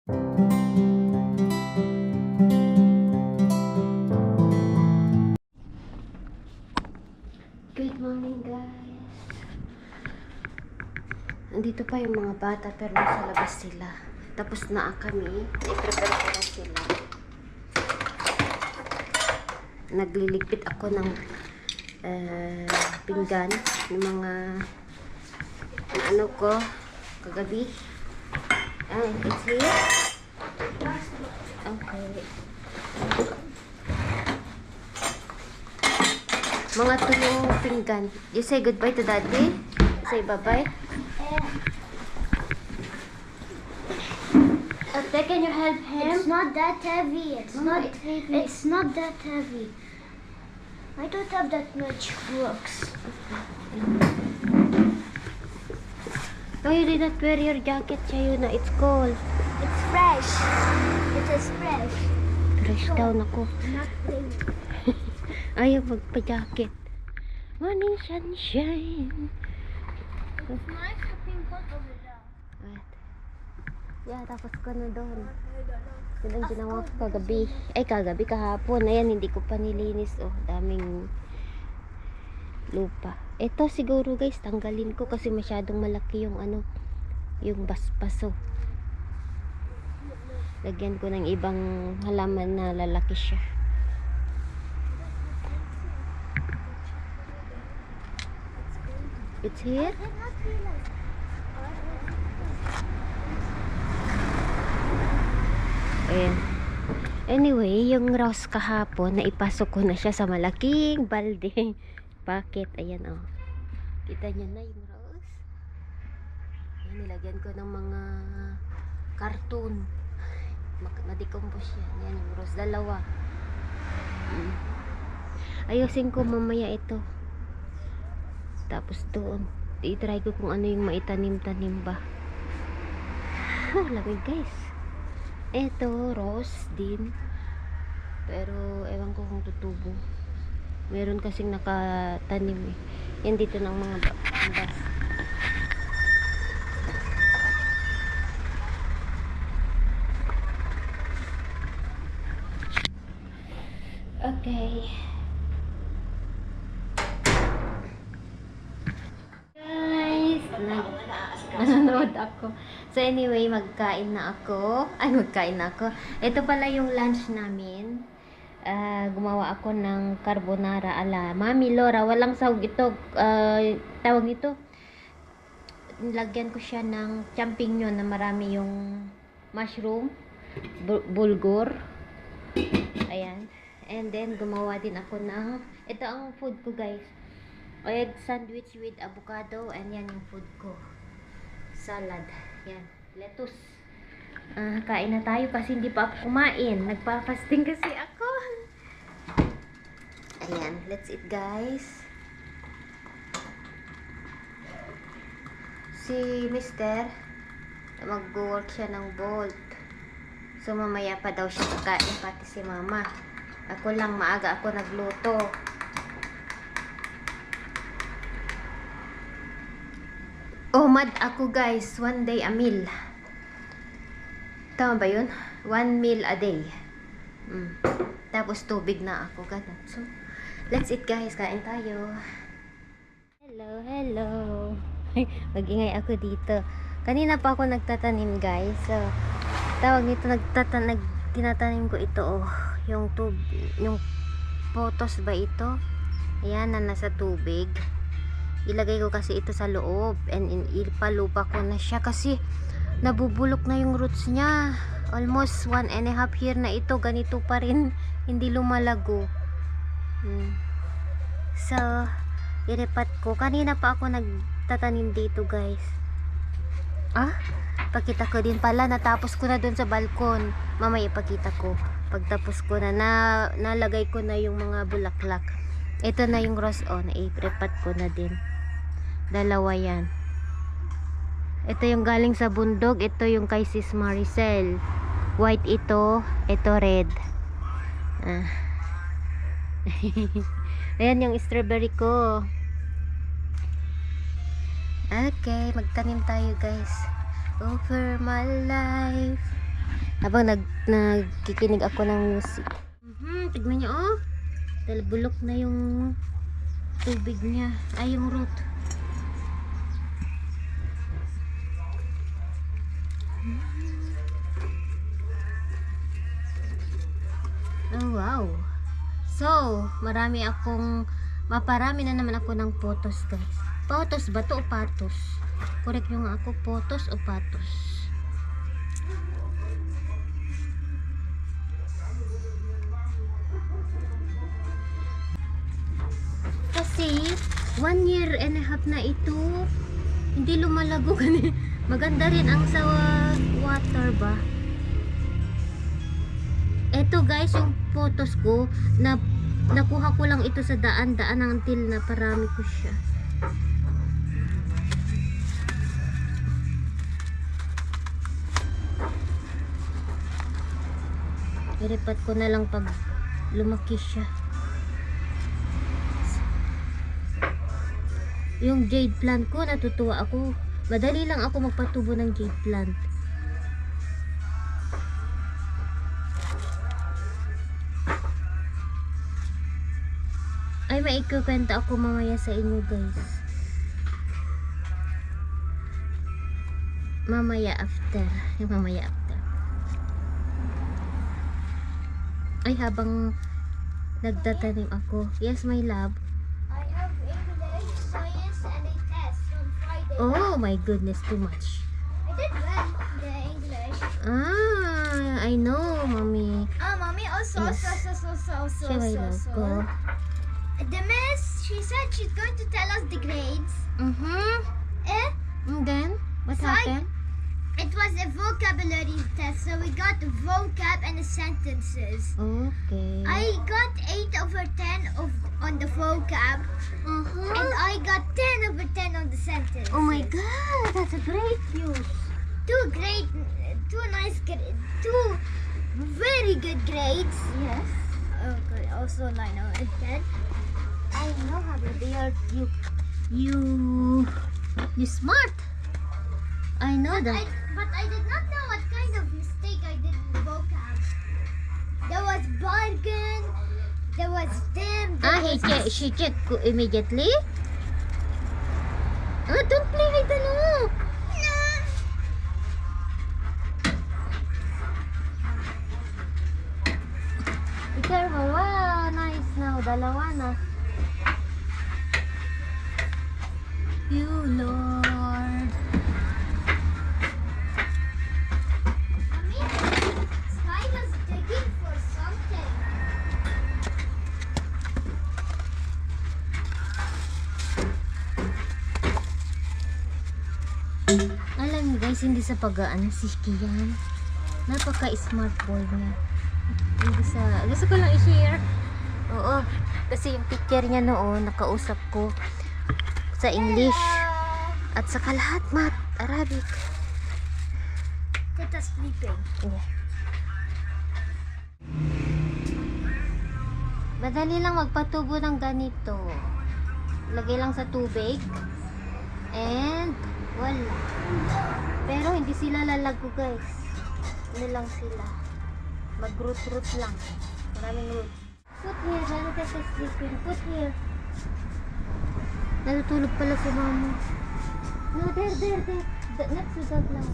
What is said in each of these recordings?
Good morning, guys. Nandito pa yung mga bata pero nasa labas sila. Tapos na kami. I-prepare ko na sila. Nagliligpit ako ng pinggan ng mga ano ko kagabi. It's here. Okay. Mga tulong pinggan. You say goodbye to daddy? Say bye-bye. Can you help him? It's not that heavy. It's not that heavy. I don't have that much books. No, you did not wear your jacket, Chayuna. It's cold. It's fresh. It is fresh. Fresh down ako. Not plain. Ayaw magpa-jacket. Morning sunshine. It's nice to pink over there. Yeah, tapos ko na doon. Yun ang ginawa ko kagabi. Kagabi, kahapon. Ayan, hindi ko pa nilinis. Oh, daming lupa. Ito siguro guys, tanggalin ko kasi masyadong malaki yung ano, yung basbaso. Lagyan ko ng ibang halaman na lalaki siya. It's here. Ayan. Anyway, yung rose kahapon, naipasok ko na siya sa malaking balde. Bakit? Ayan, oh. Kita nyo na yung rose. Ayan, nilagyan ko ng mga cartoon. Na-decompose yan. Ayan, yung rose. Dalawa. Ayusin ko mamaya ito. Tapos doon. I-try ko kung ano yung maitanim-tanim ba. Lamig guys. Ito, rose din. Pero, ewan ko kung tutubo. Meron kasing nakatanim eh. Yan dito ng mga bas. Okay. Guys, nanonood ako. So anyway, magkain na ako. Ito pala yung lunch namin. Gumawa ako ng carbonara ala Mami Laura. Walang sahog ito. Tawag nito. Lagyan ko siya ng champignon na marami yung mushroom, bulgur. Ayan. And then, gumawa din ako ng, ito ang food ko guys. Egg sandwich with avocado. And yan yung food ko. Salad. Yan. Lettuce. Kain na tayo kasi hindi pa ako kumain. Nagpa-fasting kasi ako. Ayan. Let's eat guys. Si Mister, mag-work siya ng Bolt. So mamaya pa daw siya kakain pati si Mama. Ako lang maaga ako nagluto. Mad ako guys, 1 day a meal. Tama ba yun? 1 meal a day. Tapos tubig na ako, ganun. So, let's eat guys, kain tayo. Hello. Mag-ingay ako dito. Kanina pa ako nagtatanim guys. So, tawag nito, tinatanim ko ito yung potos ba ito? Ayan, na nasa tubig. Ilagay ko kasi ito sa loob and ipalupa ko na siya kasi nabubulok na yung roots niya. Almost 1.5 year na ito, ganito pa rin, hindi lumalago. So, iripat ko. Kanina pa ako nagtatanim dito guys. Pakita ko din pala, natapos ko na dun sa balkon. Mamaya ipakita ko. Pagtapos ko na, nalagay ko na yung mga bulaklak. Ito na yung rose na-iripat ko na din. Dalawa yan. Ito yung galing sa bundok. Ito yung kay Sis Maricel. White ito. Ito red. Ayan yung strawberry ko. Okay, magtanim tayo guys. Over my life habang nagkikinig ako ng music. Tignan niyo oh. Dahil bulok na yung tubig niya. Ay, yung root. Oh, wow. So, maparami na naman ako ng photos, guys. Photos ba to o patos? Correct yung ako, photos o patos? Kasi 1.5 years na ito, hindi lumalago ganun. Maganda rin ang sa water ba. Eto guys, yung photos ko na nakuha ko lang ito sa daan until na parami ko siya. Iripat ko na lang pag lumaki siya. Yung jade plant ko, natutuwa ako. Madali lang ako magpatubo ng jade plant. Ay, maikukwenta ako mamaya sa inyo, guys. Mamaya after. Yung mamaya after. Ay, habang nagtatanim ako. Yes, my love. I have English, science, and a test on Friday. Oh my goodness, too much. I did well in the English. I know, mommy. Mommy, also, Yes. Siya, my love ko. The miss, she said she's going to tell us the grades. Eh? And then, what So happened? It was a vocabulary test, so we got the vocab and the sentences. Okay. I got 8 over 10 on the vocab, and I got 10 over 10 on the sentence. Oh my god, that's a great news. Two very good grades. Yes. Okay, also 9 over 10. I know how they are. You smart. I know that. But I did not know what kind of mistake I did in vocab. There was bargain, there was them, She checked immediately? Don't play with the no. Be careful. Wow, nice now. Dalawa na. You, Lord. Mommy, Sky was digging for something. Alam niyo guys, hindi sa pag-aan si Kian. Napaka-smart boy niya. Gusto ko lang i-share. Oo, kasi yung picture niya noon, nakausap ko sa English at saka lahat math, Arabic. Tita's sleeping. Yeah. Madali lang magpatubo ng ganito. Lagay lang sa tubig. And wala. Pero hindi sila lalago guys. Ano lang sila. Mag-root lang. Maraming root. Put here. Janita sa sleeping. Put here. Natutulog pala si mama. No, there. Next to that lang.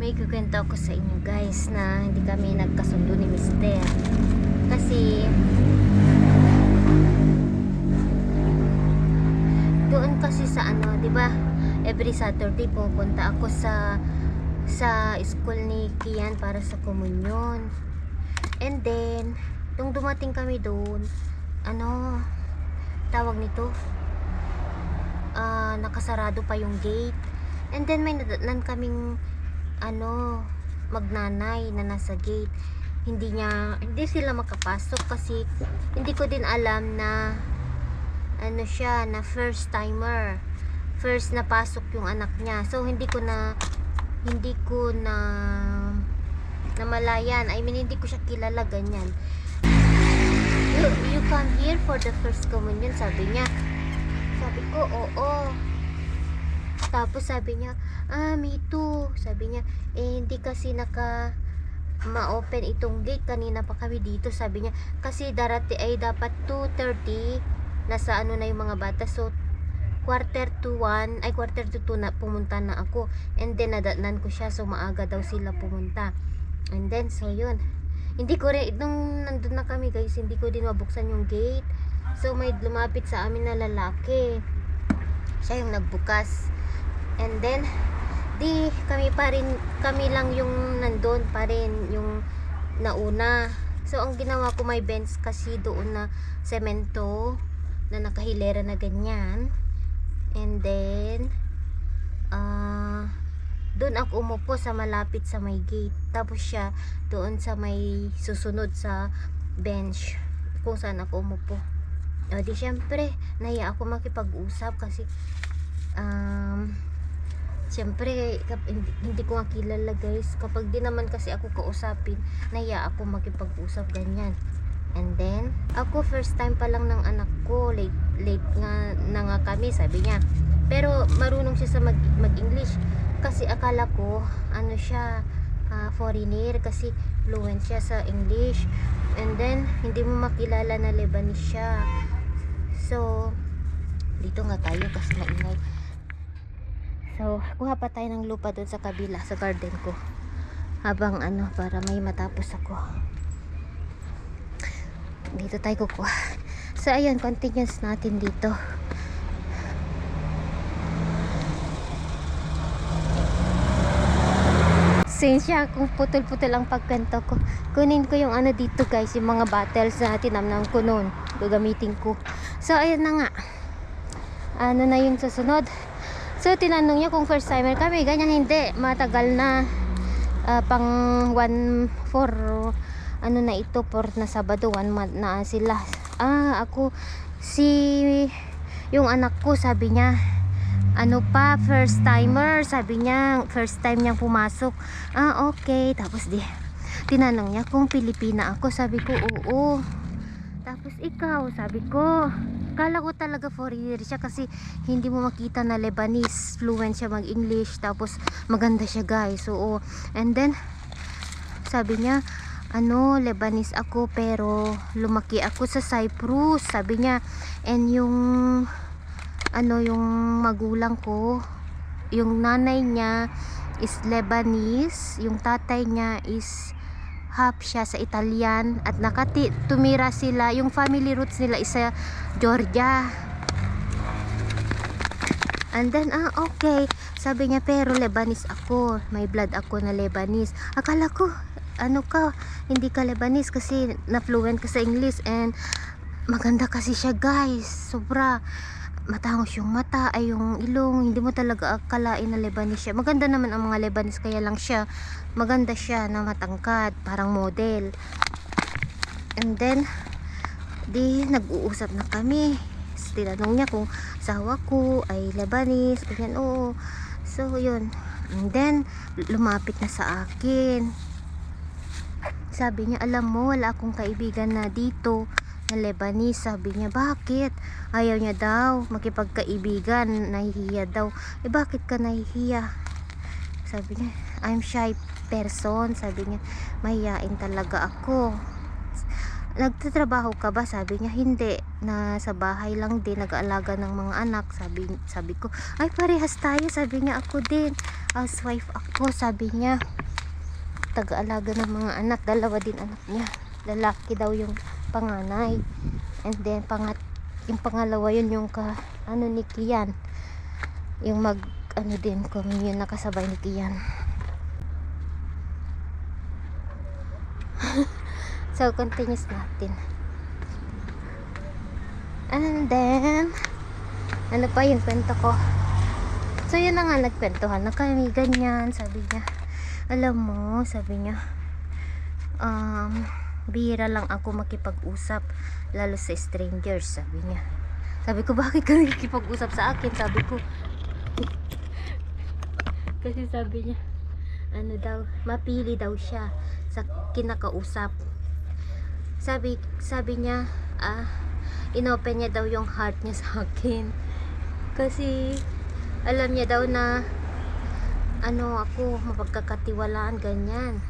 May kukwento ako sa inyo guys na hindi kami nagkasundo ni Mister. Kasi doon kasi sa ano, 'di ba? Every Saturday pupunta ako sa school ni Kian para sa komunyon. And then, nung dumating kami doon, ano, tawag nito, nakasarado pa yung gate. And then may nadatnan kaming ano, magnanay na nasa gate. Hindi sila makapasok kasi hindi ko din alam na ano siya, na first timer. First na pasok yung anak niya. So hindi ko na namalayan. I mean, hindi ko siya kilala ganyan. You come here for the first communion, sabi niya. Sabi ko, oo. Tapos sabi niya, me too. Sabi niya, hindi kasi ma-open itong gate. Kanina pa kami dito. Sabi niya, kasi darati ay dapat 2:30. Nasa ano na yung mga bata. So, quarter to 2 na pumunta na ako. And then, nadatnan ko siya. So, maaga daw sila pumunta. And then, so yun. Hindi ko rin, nung nandun na kami guys, hindi ko din mabuksan yung gate. So, may lumapit sa amin na lalaki. Siya yung nagbukas. And then, kami lang yung nandun pa rin, yung nauna. So, ang ginawa ko, may bench kasi doon na semento, na nakahilera na ganyan. And then, doon ako umupo sa malapit sa may gate. Tapos siya, doon sa may susunod sa bench, kung saan ako umupo. O di syempre, nahiya ako makipag-usap kasi, siyempre, hindi ko nga kilala guys. Kapag di naman kasi ako kausapin, nahiya ako makipag-usap ganyan. And then, ako first time pa lang ng anak ko. Late nga kami, sabi niya. Pero marunong siya sa mag-English. Kasi akala ko, ano siya, foreigner. Kasi fluent siya sa English. And then, hindi mo makilala na Lebanese siya. So, dito nga tayo kasi maingay. So, kuha pa tayo ng lupa doon sa kabila, sa garden ko. Habang para may matapos ako. Dito tayo kukuha. So, ayun, continuous natin dito. Sensya kung putol-putol ang pagkanto ko. Kunin ko yung dito guys, yung mga bottles na tinamnam ko noon. Gagamitin ko. So, ayun na nga. Ano na yung susunod? So, tinanong niya kung first timer kami. Ganyan, hindi. Matagal na. Pang 1-4. Ano na ito? For na Sabado. 1 month na sila. Ako. Yung anak ko, sabi niya, first timer. Sabi niya, first time niyang pumasok. Okay. Tapos tinanong niya kung Pilipina ako. Sabi ko, oo. Tapos ikaw, sabi ko, kala ko talaga foreigner siya kasi hindi mo makita na Lebanese, fluent siya mag-English, tapos maganda siya guys. So, and then sabi niya, Lebanese ako pero lumaki ako sa Cyprus, sabi niya. And yung yung magulang ko, yung nanay niya is Lebanese, yung tatay niya is half siya sa Italian, at tumira sila, yung family roots nila is sa Georgia. And then, okay, sabi niya, pero Lebanese ako, may blood ako na Lebanese. Akala ko, hindi ka Lebanese kasi na-fluent ka sa English, and maganda kasi siya guys, sobra. Matangos yung mata, ay yung ilong, hindi mo talaga akalain na Lebanese siya. Maganda naman ang mga Lebanese, kaya lang siya, maganda siya na matangkad, parang model. And then, nag-uusap na kami. Tinanong niya kung asawa ko ay Lebanese, ganyan, oo. So, yun. And then, lumapit na sa akin. Sabi niya, alam mo, wala akong kaibigan na dito na Lebanese. Sabi niya, bakit? Ayaw niya daw makipagkaibigan, nahihiya daw. Bakit ka nahihiya? Sabi niya, I'm shy person. Sabi niya, mahihain talaga ako. Nagtatrabaho ka ba? Sabi niya, hindi, nasa bahay lang din, nag-aalaga ng mga anak. Sabi ko, ay parehas tayo. Sabi niya, ako din, housewife ako. Sabi niya, taga-alaga ng mga anak, 2 din anak niya, lalaki daw yung panganay. And then yung pangalawa yun yung ni Kian, yung din communion, nakasabay ni Kian. So continuous natin. And then ano pa yung kwento ko? So yun na nga, nagkwentuhan na kami ganyan. Sabi niya, alam mo, sabi niya, bihira lang ako makipag-usap, lalo sa strangers, sabi niya. Sabi ko, bakit ka nakikipag-usap sa akin? Sabi ko, kasi sabi niya, mapili daw siya sa kinakausap. Sabi niya, inopen niya daw yung heart niya sa akin. Kasi alam niya daw na ano ako, mapagkakatiwalaan, ganyan.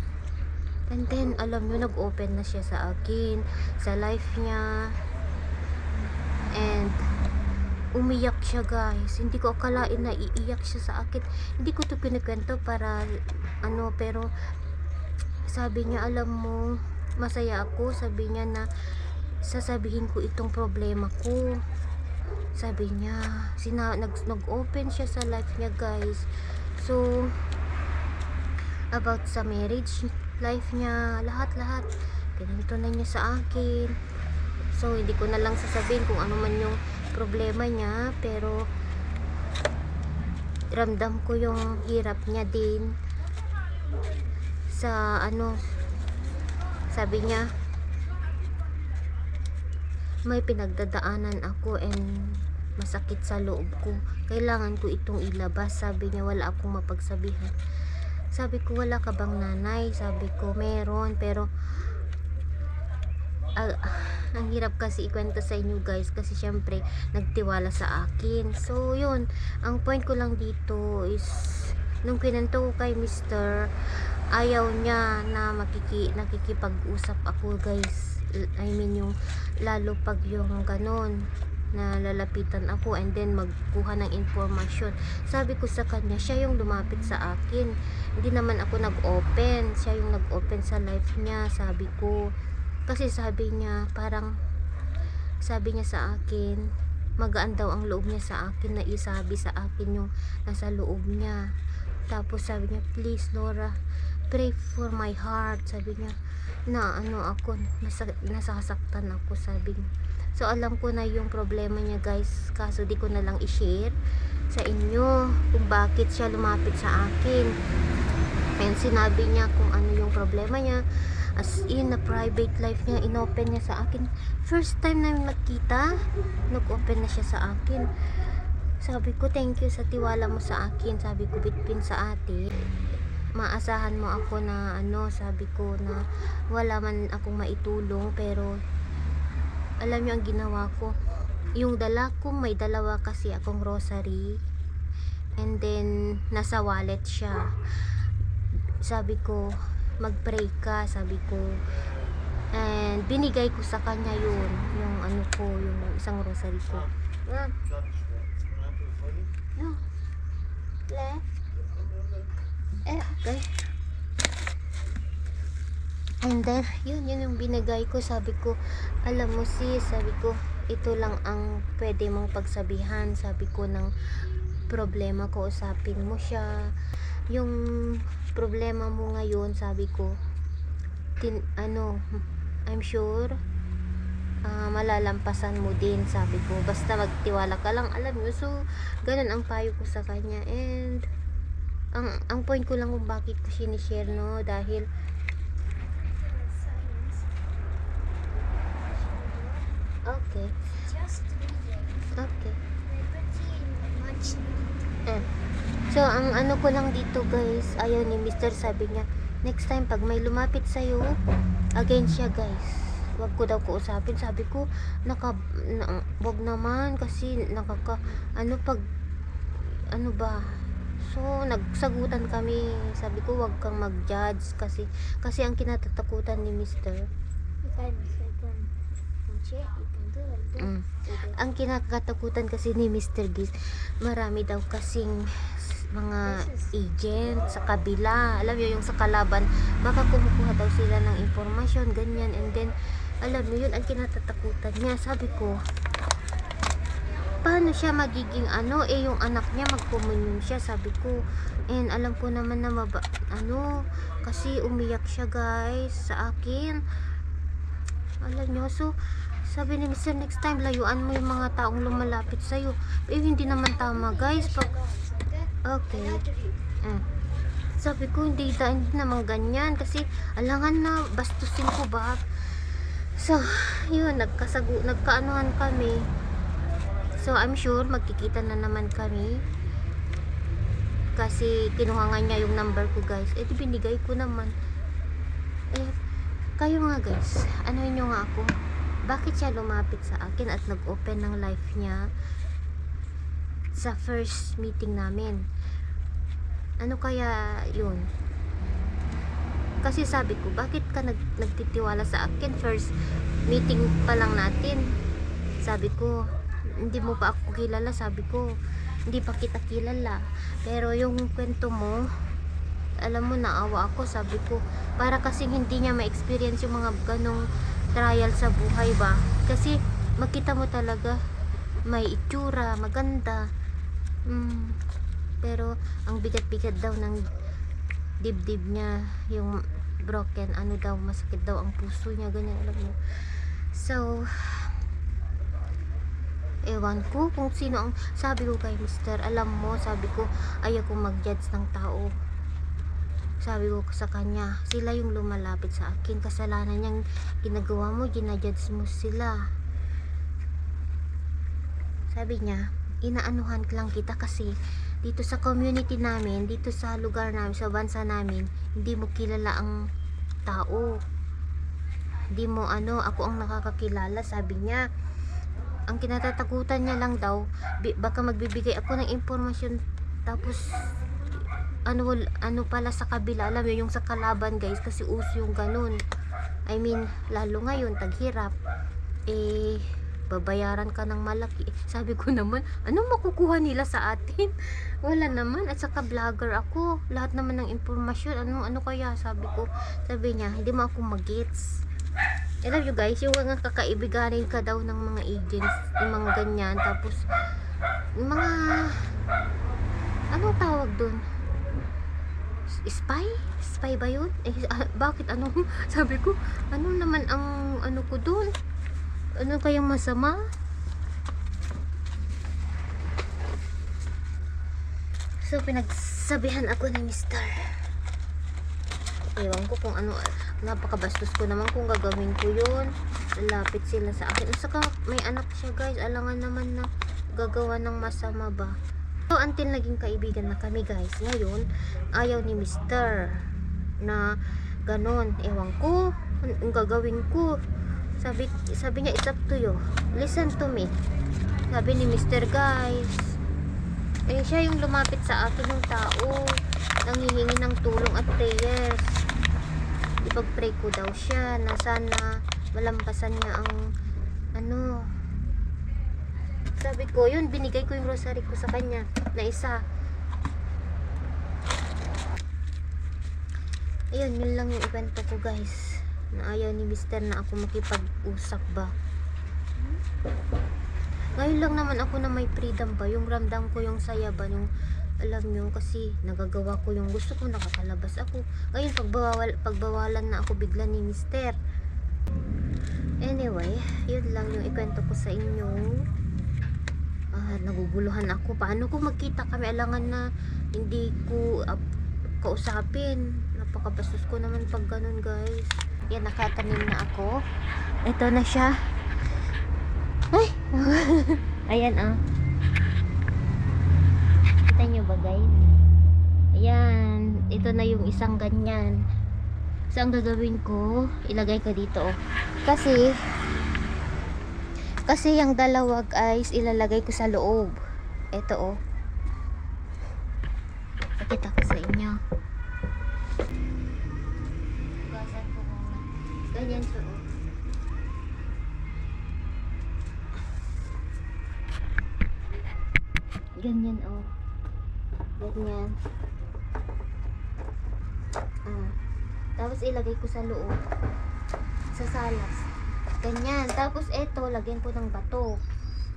And then, alam nyo, nag-open na siya sa akin, sa life niya. And, umiyak siya, guys. Hindi ko akalain na iiyak siya sa akin. Hindi ko to kinikwento para, ano, pero, sabi niya, alam mo, masaya ako. Sabi niya na, sasabihin ko itong problema ko. Sabi niya, nag-open siya sa life niya, guys. So, about sa marriage life niya, lahat-lahat ganito na niya sa akin. So hindi ko na lang sasabihin kung ano man yung problema niya, pero ramdam ko yung hirap niya din sa ano, sabi niya may pinagdadaanan ako and masakit sa loob ko, kailangan ko itong ilabas. Sabi niya wala akong mapagsabihan. Sabi ko, wala ka bang nanay? Sabi ko, meron, pero ang hirap kasi ikwento sa inyo, guys, kasi syempre nagtiwala sa akin. So yun, ang point ko lang dito is nung kinento ko kay Mr., ayaw niya na nakikipag-usap ako, guys. I mean yung lalo pag yung ganon na lalapitan ako and then magkuha ng informasyon. Sabi ko sa kanya, siya yung lumapit sa akin, hindi naman ako nag-open, siya yung nag-open sa life niya. Sabi ko, kasi sabi niya, parang sabi niya sa akin, magaan daw ang loob niya sa akin na isabi sa akin yung nasa loob niya. Tapos sabi niya, please Laura, pray for my heart. Sabi niya, na ano ako, nasasaktan ako, sabi niya. So alam ko na yung problema niya, guys, kaso di ko na lang i-share sa inyo kung bakit siya lumapit sa akin. And sinabi niya kung ano yung problema niya, as in na private life niya, inopen niya sa akin. First time namin magkita, nag-open na siya sa akin. Sabi ko, thank you sa tiwala mo sa akin. Sabi ko, bitpin sa ate, maasahan mo ako na ano, sabi ko na wala man akong maitulong, pero alam niyo ang ginawa ko, yung dala ko, may dalawa kasi akong rosary, and then nasa wallet siya. Sabi ko, mag-pray ka, sabi ko, and binigay ko sa kanya yun, yung ano ko, yung isang rosary ko. No. Okay. And then, yun yung binigay ko. Sabi ko, alam mo sis, sabi ko, ito lang ang pwede mong pagsabihan. Sabi ko, ng problema ko, usapin mo siya. Yung problema mo ngayon, sabi ko, I'm sure, malalampasan mo din, sabi ko. Basta magtiwala ka lang, alam mo. So, ganun ang payo ko sa kanya. And, ang point ko lang kung bakit ko sinishare, no, dahil, okay. Just reading. Okay. Much. So, ang ano ko lang dito, guys, ayaw ni Mr. Sabi niya, next time, pag may lumapit sa'yo, against siya, guys. Wag ko daw kuusapin. Sabi ko, wag naman, kasi ano ba? So, nagsagutan kami. Sabi ko, wag kang mag-judge, kasi ang kinatatakutan ni Mr. Ang kinakatakutan kasi ni Mr. Giz, marami daw kasing mga agent sa kabila. Alam niyo yung sa kalaban, baka kumukuha daw sila ng informasyon, ganyan. And then, alam niyo yun ang kinatatakutan niya. Sabi ko, paano siya magiging ano, yung anak niya magkomunyon siya, sabi ko. And alam ko naman na kasi umiyak siya, guys, sa akin. Alam niyo, so sabi ni Mr. next time, layuan mo yung mga taong lumalapit sa'yo. Hindi naman tama, guys. Okay. Sabi ko, hindi naman ganyan. Kasi, alangan na, bastusin ko ba? So, yun, nagkaanuhan kami. So, I'm sure, magkikita na naman kami. Kasi, kinuha nga niya yung number ko, guys. Di binigay ko naman. Kayo nga, guys, anuhin nyo nga ako. Bakit siya lumapit sa akin at nag-open ng life niya? sa first meeting namin. Ano kaya yun? Kasi sabi ko, bakit ka nagtitiwala sa akin? First meeting pa lang natin. Sabi ko, hindi mo pa ako kilala. Sabi ko, hindi pa kita kilala. Pero yung kwento mo, alam mo, naawa ako. Sabi ko, para kasing hindi niya ma-experience yung mga ganong trial sa buhay ba. Kasi makita mo talaga, may itsura, maganda. Pero ang bigat-bigat daw ng dibdib niya, yung broken, ano daw, masakit daw ang puso niya, ganyan, alam mo. So, ewan ko kung sino ang, sabi ko kay Mr. Alam mo, sabi ko, ayaw kong mag-judge ng tao. Sabi ko sa kanya, sila yung lumalapit sa akin, kasalanan niyang ginagawa mo, ginajudge mo sila. Sabi niya, inaanuhan lang kita kasi dito sa community namin, dito sa lugar namin, sa bansa namin, hindi mo kilala ang tao. Hindi mo ako ang nakakakilala, sabi niya. Ang kinatatakutan niya lang daw, baka magbibigay ako ng impormasyon tapos ano pala sa kabila, alam mo yung sa kalaban guys, kasi uso yung ganun. I mean, lalo ngayon, taghirap, babayaran ka ng malaki. Sabi ko naman, anong makukuha nila sa atin? Wala naman. At saka vlogger ako. Lahat naman ng impormasyon. Ano kaya? Sabi niya, hindi mo ako mag-gets. I love you guys. Yung mga kakaibiganin ka daw ng mga agents. Yung mga ganyan. Tapos, yung mga, anong tawag dun? Spy? Spy ba yun? Bakit? Sabi ko, ano naman ang ko dun? Ano kayang masama? So, pinagsabihan ako ni Mr. Ewan ko kung ano, napakabastos ko naman kung gagawin ko yun. Lalapit sila sa akin. Saka, may anak siya guys. Alangan naman na gagawa ng masama ba. So, until naging kaibigan na kami guys. Ngayon, ayaw ni Mr. na ganon. Ewan ko, ang gagawin ko. Sabi niya, it's up to you. Listen to me. Sabi ni Mr. guys. Siya yung lumapit sa akin ng tao. Nanghihingi ng tulong at prayers. Ipag-pray ko daw siya na sana malampasan niya ang Sabi ko, yun, binigay ko yung rosary ko sa kanya na isa. Ayun, yun lang yung ikwento ko guys. Na ayaw ni Mr. na ako makipag-usap ba. Ngayon lang naman ako na may freedom ba, yung ramdam ko yung saya ba, yung alam nyo, kasi nagagawa ko yung gusto ko, nakakalabas ako. Ngayon pagbawalan na ako bigla ni Mr. Anyway, yun lang yung ikwento ko sa inyo. Naguguluhan ako, paano kung magkita kami, alangan na hindi ko kausapin. Napakabastos ko naman pag ganun guys. Yan, nakatanim na ako. Ito na siya. Ay! Ayan Kita nyo ba guys? Ayan. Ito na yung isang ganyan. So, ang gagawin ko, ilagay ko dito Kasi yung dalawa guys, ilalagay ko sa loob. Ito Pakita ko sa inyo. Ganyan siya ganyan ganyan tapos ilagay ko sa loob sa salas, ganyan. Tapos eto, lagyan ko ng bato,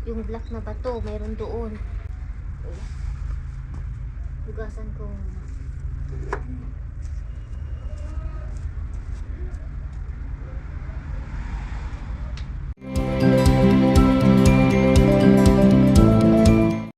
yung black na bato mayroon doon. Hugasan ko